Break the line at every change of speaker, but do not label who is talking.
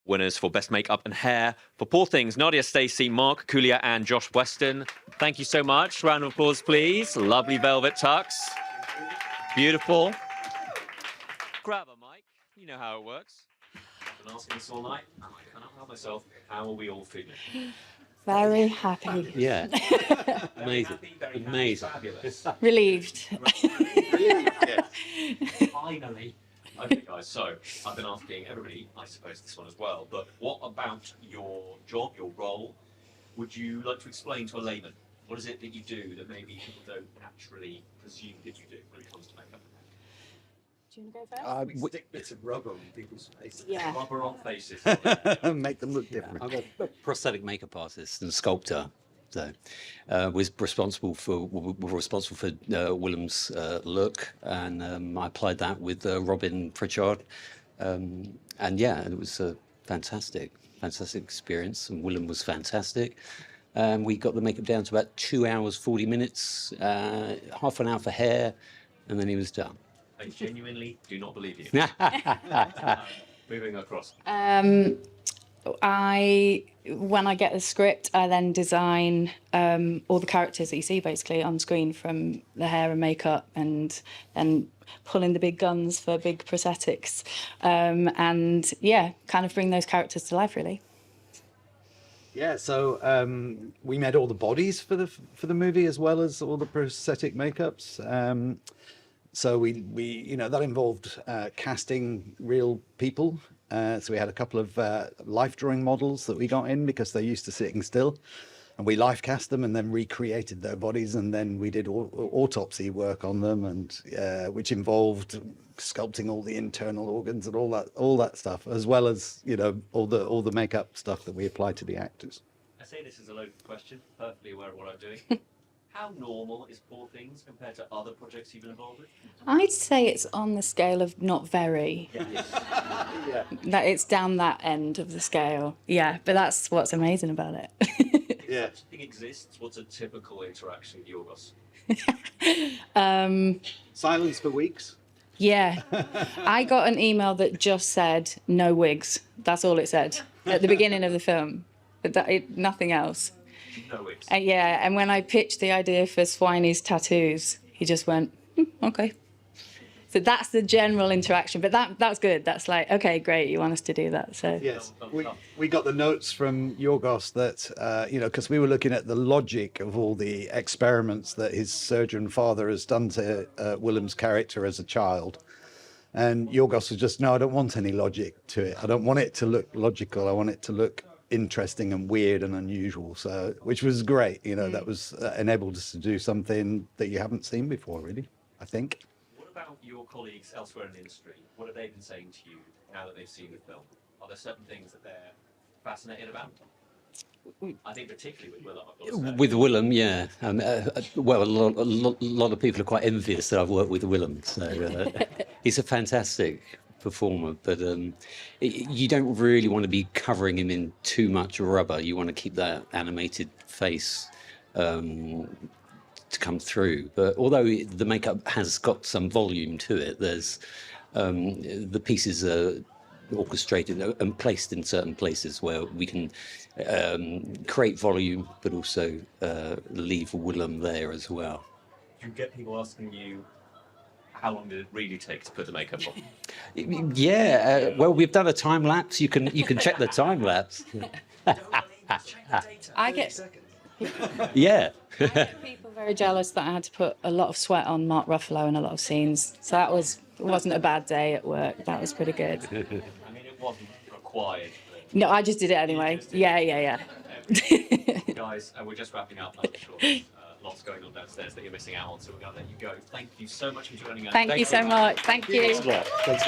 winners for Best Makeup and Hair for Poor Things, Nadia Stacey, Mark Coulier and Josh Weston. Thank you so much. Round of applause, please. Lovely velvet tux. Beautiful. Grab a mic. You know how it works. I've been asking this all night. I cannot help myself. How are we all feeling?
Very happy.
Yeah. Amazing.
Very
Amazing.
Fabulous.
Relieved.
Finally. Okay, guys, so I've been asking everybody, I suppose this one as well, but what about your job, your role, would you like to explain to a layman? What is it that you do that maybe people don't naturally presume that you do when it comes to makeup?
Do you want to go first?
We stick bits of rubber on people's faces.
Yeah.
Rubber on faces.
Make them look different.
I'm a prosthetic makeup artist and sculptor. So, was responsible for Willem's look, and I applied that with Robin Pritchard, and yeah, it was a fantastic experience. And Willem was fantastic. We got the makeup down to about 2 hours 40 minutes, half an hour for hair, and then he was done.
I genuinely do not believe you. Moving across.
When I get the script, I then design all the characters that you see basically on screen, from the hair and makeup, and pulling the big guns for big prosthetics, and yeah, kind of bring those characters to life really.
Yeah, so we made all the bodies for the movie as well as all the prosthetic makeups. So we that involved casting real people. So we had a couple of life drawing models that we got in because they're used to sitting still, and we life cast them and then recreated their bodies, and then we did autopsy work on them, and which involved sculpting all the internal organs and all that stuff, as well as all the makeup stuff that we applied to the actors.
I say this is a loaded question, perfectly aware of what I'm doing. How normal is Poor Things compared to other projects you've been involved with?
I'd say it's on the scale of not very.
Yeah.
That it's down that end of the scale. Yeah, but that's what's amazing about it.
Yeah.
If such a thing exists, what's a typical interaction with Yorgos?
Silence for weeks.
Yeah, I got an email that just said no wigs. That's all it said at the beginning of the film, but nothing else.
No wigs.
Yeah, and when I pitched the idea for Swiney's tattoos, he just went, okay. So that's the general interaction, but that's good. That's like, okay, great, you want us to do that. So
Yes, we got the notes from Yorgos that, because we were looking at the logic of all the experiments that his surgeon father has done to Willem's character as a child. And Yorgos was just, no, I don't want any logic to it. I don't want it to look logical. I want it to look interesting and weird and unusual. So, which was great. That was enabled us to do something that you haven't seen before, really, I think.
What about your colleagues elsewhere in the industry? What have they been saying to you now that they've seen the film? Are there certain things that they're fascinated about? I think particularly with Willem. I've got to say.
With Willem, yeah. Well, a lot of people are quite envious that I've worked with Willem. So he's a fantastic performer, but you don't really want to be covering him in too much rubber. You want to keep that animated face to come through. But although the makeup has got some volume to it, there's the pieces are orchestrated and placed in certain places where we can create volume, but also leave Willem there as well.
Do you get people asking you, how long did it really take to put the makeup on?
Yeah, well, we've done a time lapse. You can check the time lapse.
I get
Yeah.
I get people very jealous that I had to put a lot of sweat on Mark Ruffalo in a lot of scenes. So it wasn't a bad day at work. That was pretty good.
I mean, it wasn't required.
No, I just did it anyway. Yeah.
Guys, we're just wrapping up. I'm sure lots going on downstairs that you're missing out on, so we're going to let you go. Thank you so much for joining us.
Thank you so much. Thank you.
Thanks a lot.
Thanks.